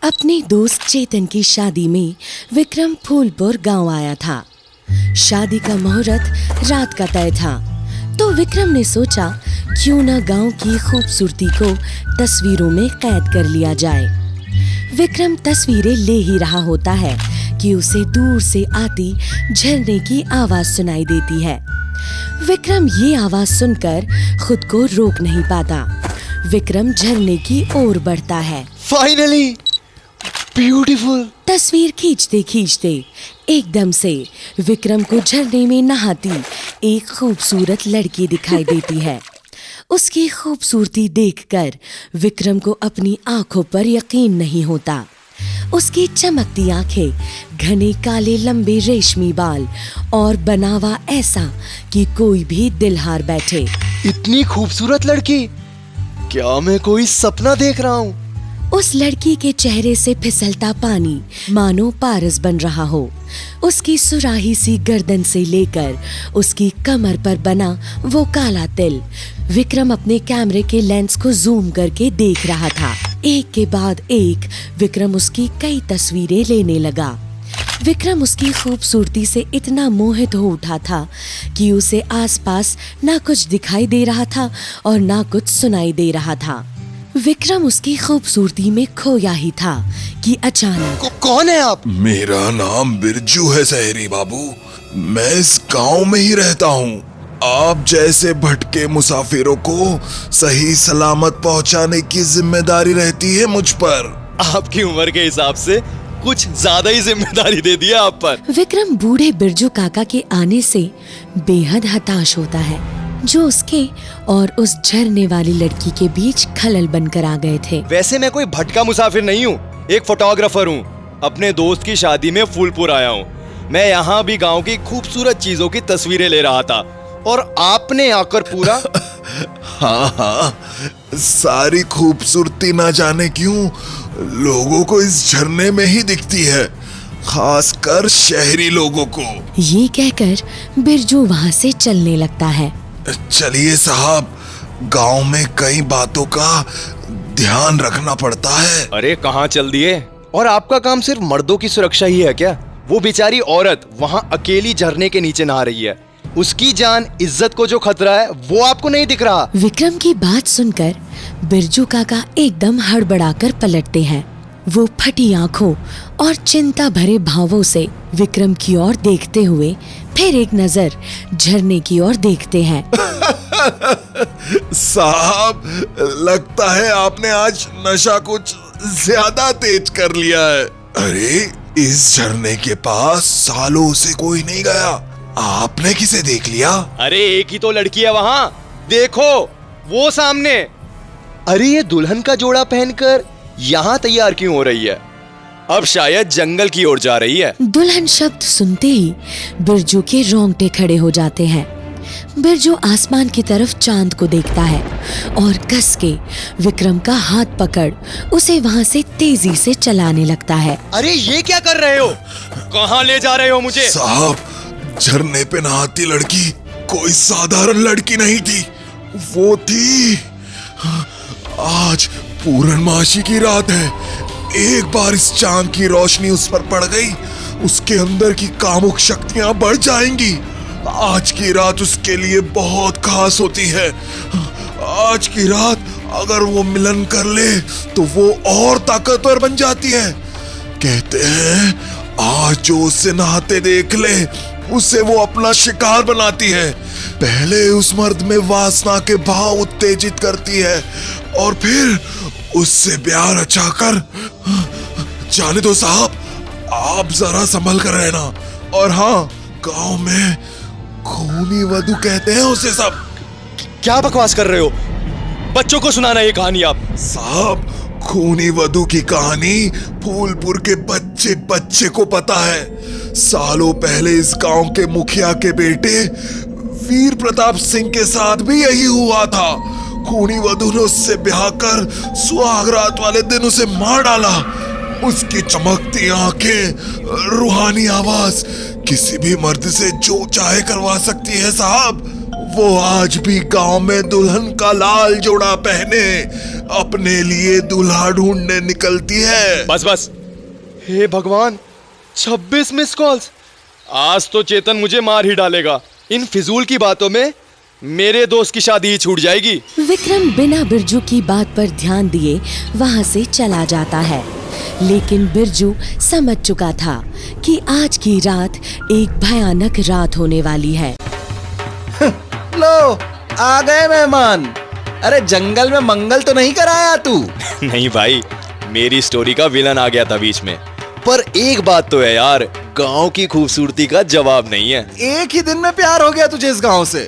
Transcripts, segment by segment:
अपने दोस्त चेतन की शादी में विक्रम फूलपुर गांव आया था। शादी का मुहूर्त रात का तय था, तो विक्रम ने सोचा क्यों न गांव की खूबसूरती को तस्वीरों में कैद कर लिया जाए। विक्रम तस्वीरें ले ही रहा होता है कि उसे दूर से आती झरने की आवाज सुनाई देती है। विक्रम ये आवाज सुनकर खुद को रोक नहीं पाता। विक्रम झरने की ओर बढ़ता है। Finally beautiful. तस्वीर खींचते खींचते एकदम से विक्रम को झरने में नहाती एक खूबसूरत लड़की दिखाई देती है। उसकी खूबसूरती देखकर विक्रम को अपनी आंखों पर यकीन नहीं होता। उसकी चमकती आंखें, घने काले लंबे रेशमी बाल और बनावा ऐसा कि कोई भी दिल हार बैठे। इतनी खूबसूरत लड़की, क्या मैं कोई सपना देख रहा हूँ? उस लड़की के चेहरे से फिसलता पानी मानो पारस बन रहा हो। उसकी सुराही सी गर्दन से लेकर उसकी कमर पर बना वो काला तिल। विक्रम अपने कैमरे के लेंस को जूम करके देख रहा था। एक के बाद एक विक्रम उसकी कई तस्वीरें लेने लगा। विक्रम उसकी खूबसूरती से इतना मोहित हो उठा था कि उसे आसपास ना कुछ दिखाई दे रहा था और ना कुछ सुनाई दे रहा था। विक्रम उसकी खूबसूरती में खोया ही था कि अचानक कौन है आप? मेरा नाम बिरजू है सहरी बाबू। मैं इस गांव में ही रहता हूँ। आप जैसे भटके मुसाफिरों को सही सलामत पहुंचाने की जिम्मेदारी रहती है मुझ पर। आपकी उम्र के हिसाब से कुछ ज्यादा ही जिम्मेदारी दे दी है आप पर। विक्रम बूढ़े बिरजू काका के आने से बेहद हताश होता है, जो उसके और उस झरने वाली लड़की के बीच खलल बनकर आ गए थे। वैसे मैं कोई भटका मुसाफिर नहीं हूँ, एक फोटोग्राफर हूँ। अपने दोस्त की शादी में फूलपुर आया हूँ। मैं यहाँ भी गांव की खूबसूरत चीजों की तस्वीरें ले रहा था और आपने आकर पूरा हाँ, सारी खूबसूरती ना जाने क्यों लोगों को इस झरने में ही दिखती है, खासकर शहरी लोगों को। ये कहकर बिरजू वहाँ से चलने लगता है। चलिए साहब, गांव में कई बातों का ध्यान रखना पड़ता है। अरे कहाँ चल दिए? और आपका काम सिर्फ मर्दों की सुरक्षा ही है क्या? वो बेचारी औरत वहाँ अकेली झरने के नीचे नहा रही है। उसकी जान इज्जत को जो खतरा है वो आपको नहीं दिख रहा? विक्रम की बात सुनकर बिरजू काका एकदम हड़बड़ाकर पलटते हैं। वो फटी आंखों और चिंता भरे भावों से विक्रम की ओर देखते हुए फिर एक नजर झरने की ओर देखते हैं। साहब, लगता है आपने आज नशा कुछ ज्यादा तेज कर लिया है। अरे, इस झरने के पास सालों से कोई नहीं गया। आपने किसे देख लिया? अरे एक ही तो लड़की है वहाँ, देखो वो सामने। अरे ये दुल्हन का जोड़ा पहनकर यहाँ तैयार क्यों हो रही है? अब शायद जंगल की ओर जा रही है। दुल्हन शब्द सुनते ही बिरजू के रोंगटे खड़े हो जाते हैं। बिरजू आसमान की तरफ चांद को देखता है और कस के विक्रम का हाथ पकड़ उसे वहाँ से तेजी से चलाने लगता है। अरे ये क्या कर रहे हो? कहाँ ले जा रहे हो मुझे? साहब, झरने पे नहाती लड़की कोई साधारण लड़की नहीं थी। वो थी, आज पूर्णमासी की रात है। एक बार इस चांद की रोशनी उस पर पड़ गई, उसके अंदर की कामुक शक्तियां बढ़ जाएंगी। आज की रात उसके लिए बहुत खास होती है। आज की रात अगर वो मिलन कर ले तो वो और ताकतवर बन जाती है। कहते हैं आज जो उससे नहाते देख ले उसे वो अपना शिकार बनाती है। पहले उस मर्द में वासना के भाव उत्तेजित करती है और फिर उससे प्यार रचाकर। जाने दो साहब, आप जरा संभल कर रहना। और हाँ, गांव में खूनी वधू कहते हैं उसे सब। क्या बकवास कर रहे हो? बच्चों को सुनाना ये कहानी आप। साहब, खूनी वधू की कहानी फूलपुर के बच्चे बच्चे को पता है। सालों पहले इस गांव के मुखिया के बेटे वीर प्रताप सिंह के साथ भी यही हुआ था। खूनी वधू ने उससे ब्याह कर सुहागरात वाले दिन उसे मार डाला। उसकी चमकती आंखें, रूहानी आवाज किसी भी मर्द से जो चाहे करवा सकती है साहब। वो आज भी गांव में दुल्हन का लाल जोड़ा पहने अपने लिए दूल्हा ढूंढने निकलती है। बस बस, हे भगवान, 26 मिस कॉल्स। आज तो चेतन मुझे मार ही डालेगा। इन फिजूल की बातों में मेरे दोस्त की शादी ही छूट जाएगी। विक्रम बिना बिरजू की बात पर ध्यान दिए वहाँ से चला जाता है, लेकिन बिरजू समझ चुका था कि आज की रात एक भयानक रात होने वाली है। लो, आ गए मेहमान। अरे जंगल में मंगल तो नहीं कराया तू? नहीं भाई, मेरी स्टोरी का विलन आ गया था बीच में। पर एक बात तो है यार, गांव की खूबसूरती का जवाब नहीं है। एक ही दिन में प्यार हो गया तुझे इस गांव से?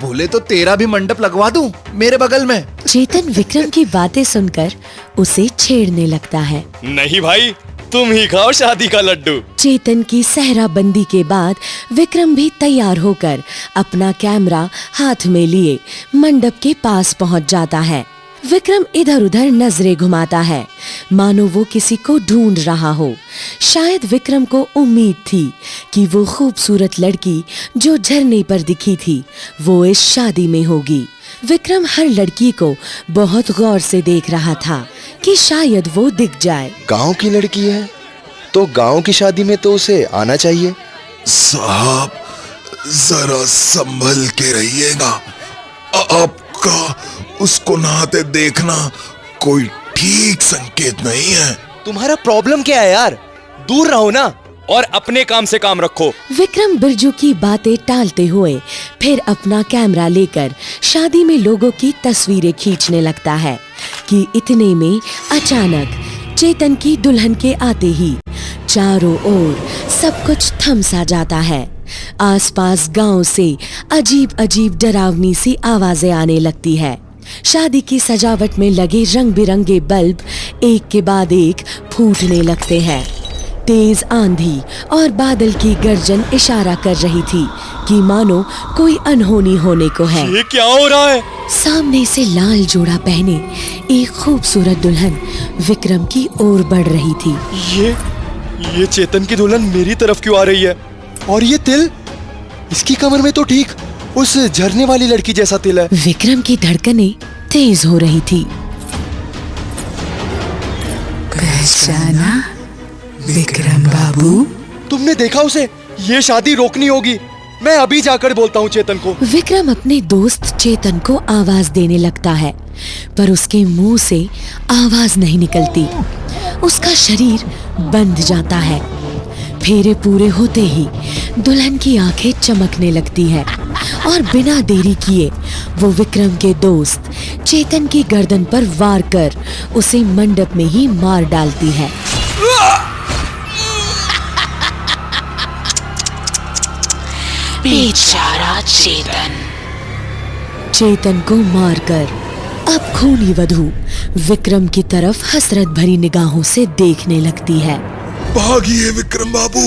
बोले तो तेरा भी मंडप लगवा दूं मेरे बगल में। चेतन विक्रम की बातें सुनकर उसे छेड़ने लगता है। नहीं भाई, तुम ही खाओ शादी का लड्डू। चेतन की सहराबंदी के बाद विक्रम भी तैयार होकर अपना कैमरा हाथ में लिए मंडप के पास पहुंच जाता है। विक्रम इधर उधर नजरें घुमाता है, मानो वो किसी को ढूंढ रहा हो। शायद विक्रम को उम्मीद थी कि वो खूबसूरत लड़की जो झरने पर दिखी थी वो इस शादी में होगी। विक्रम हर लड़की को बहुत गौर से देख रहा था कि शायद वो दिख जाए। गांव की लड़की है तो गांव की शादी में तो उसे आना चाहिए। साहब, जरा संभल के रहिएगा। आपका उसको नहाते देखना कोई ठीक संकेत नहीं है। तुम्हारा प्रॉब्लम क्या है यार? दूर रहो ना और अपने काम से काम रखो। विक्रम बिरजू की बातें टालते हुए फिर अपना कैमरा लेकर शादी में लोगों की तस्वीरें खींचने लगता है कि इतने में अचानक चेतन की दुल्हन के आते ही चारों ओर सब कुछ थम सा जाता है। आसपास गांव से अजीब अजीब डरावनी सी आवाजें आने लगती है। शादी की सजावट में लगे रंग बिरंगे बल्ब एक के बाद एक फूटने लगते हैं। तेज आंधी और बादल की गर्जन इशारा कर रही थी कि मानो कोई अनहोनी होने को है। ये क्या हो रहा है? सामने से लाल जोड़ा पहने एक खूबसूरत दुल्हन विक्रम की ओर बढ़ रही थी। ये चेतन की दुल्हन मेरी तरफ क्यों आ रही है? और ये तिल, इसकी कमर में तो ठीक उस झरने वाली लड़की जैसा तिल है। विक्रम की धड़कनें तेज हो रही थी। पहचाना विक्रम बाबू? तुमने देखा उसे? ये शादी रोकनी होगी। मैं अभी जाकर बोलता हूँ चेतन को। विक्रम अपने दोस्त चेतन को आवाज देने लगता है, पर उसके मुंह से आवाज नहीं निकलती। उसका शरीर बंध जाता है। फेरे पूरे होते ही दुल्हन की आंखें चमकने लगती है और बिना देरी किए वो विक्रम के दोस्त चेतन की गर्दन पर वार कर उसे मंडप में ही मार डालती है। बेचारा चेतन को मारकर अब खूनी वधू विक्रम की तरफ हसरत भरी निगाहों से देखने लगती है। भागिए विक्रम बाबू,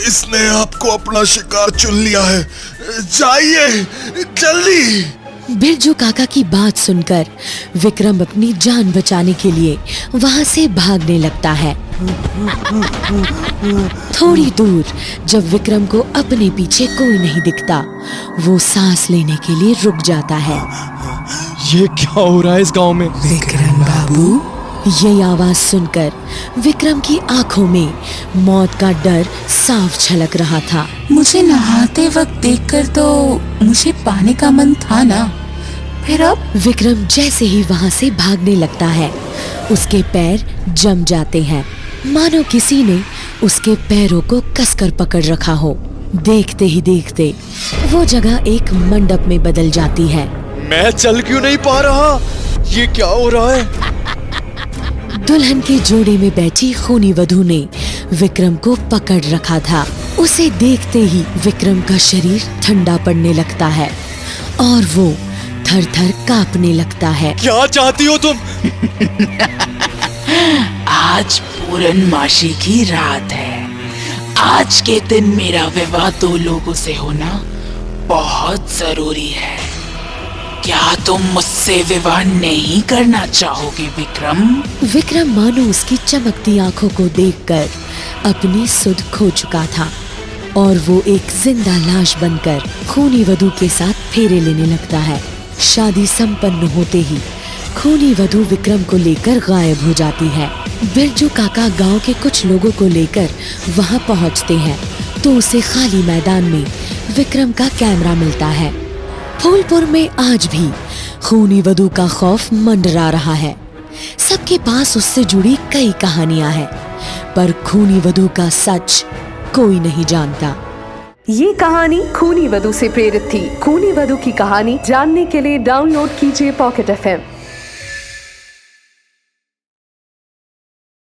इसने आपको अपना शिकार चुन लिया है। जाइए जल्दी। बिरजू काका की बात सुनकर विक्रम अपनी जान बचाने के लिए वहां से भागने लगता है। थोड़ी दूर जब विक्रम को अपने पीछे कोई नहीं दिखता, वो सांस लेने के लिए रुक जाता है। ये क्या हो रहा है इस गांव में? विक्रम बाबू? ये आवाज सुनकर विक्रम की आंखों में मौत का डर साफ झलक रहा था। मुझे नहाते वक्त देखकर तो मुझे पाने का मन था ना, फिर अब? विक्रम जैसे ही वहां से भागने लगता है, उसके पैर जम जाते हैं, मानो किसी ने उसके पैरों को कसकर पकड़ रखा हो। देखते ही देखते वो जगह एक मंडप में बदल जाती है। मैं चल क्यों नहीं पा रहा? ये क्या हो रहा है? दुल्हन के जोड़े में बैठी खूनी वधू ने विक्रम को पकड़ रखा था। उसे देखते ही विक्रम का शरीर ठंडा पड़ने लगता है और वो थर थर कांपने लगता है। क्या चाहती हो तुम? आज पूर्णमासी की रात है। आज के दिन मेरा विवाह 2 लोगों से होना बहुत जरूरी है। क्या तुम मुझसे विवाह नहीं करना चाहोगे विक्रम? विक्रम मानो उसकी चमकती आंखों को देखकर अपनी सुध खो चुका था। और वो एक जिंदा लाश बनकर खूनी वधू के साथ फेरे लेने लगता है। शादी संपन्न होते ही खूनी वधू विक्रम को लेकर गायब हो जाती है। बिरजू काका गांव के कुछ लोगों को लेकर वहां पहुंचते हैं तो उसे खाली मैदान में विक्रम का कैमरा मिलता है। फूलपुर में आज भी खूनी वधू का खौफ मंडरा रहा है। सबके पास उससे जुड़ी कई कहानियां हैं, पर खूनी वधू का सच कोई नहीं जानता। ये कहानी खूनी वधू से प्रेरित थी। खूनी वधू की कहानी जानने के लिए डाउनलोड कीजिए पॉकेट FM।